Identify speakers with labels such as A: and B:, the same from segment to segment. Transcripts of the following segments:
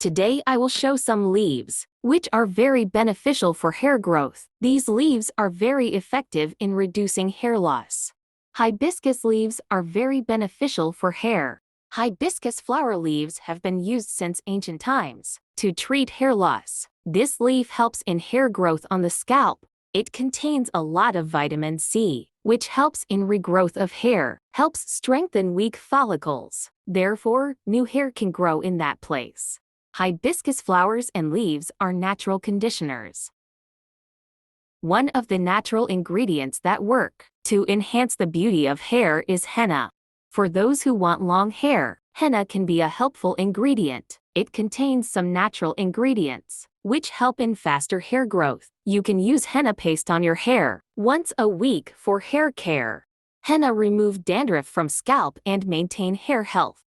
A: Today I will show some leaves, which are very beneficial for hair growth. These leaves are very effective in reducing hair loss. Hibiscus leaves are very beneficial for hair. Hibiscus flower leaves have been used since ancient times to treat hair loss. This leaf helps in hair growth on the scalp. It contains a lot of vitamin C, which helps in regrowth of hair, helps strengthen weak follicles. Therefore, new hair can grow in that place. Hibiscus flowers and leaves are natural conditioners. One of the natural ingredients that work to enhance the beauty of hair is henna. For those who want long hair, henna can be a helpful ingredient. It contains some natural ingredients, which help in faster hair growth. You can use henna paste on your hair once a week for hair care. Henna remove dandruff from scalp and maintain hair health.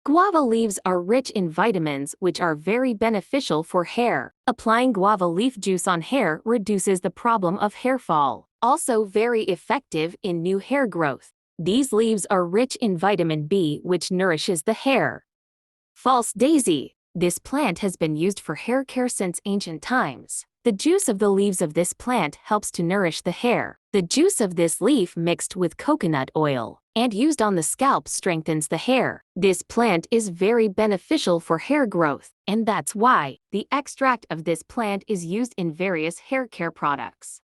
A: Guava leaves are rich in vitamins which are very beneficial for hair. Applying guava leaf juice on hair reduces the problem of hair fall. Also very effective in new hair growth. These leaves are rich in vitamin B which nourishes the hair. False daisy. This plant has been used for hair care since ancient times. The juice of the leaves of this plant helps to nourish the hair. The juice of this leaf mixed with coconut oil and used on the scalp strengthens the hair. This plant is very beneficial for hair growth, and that's why the extract of this plant is used in various hair care products.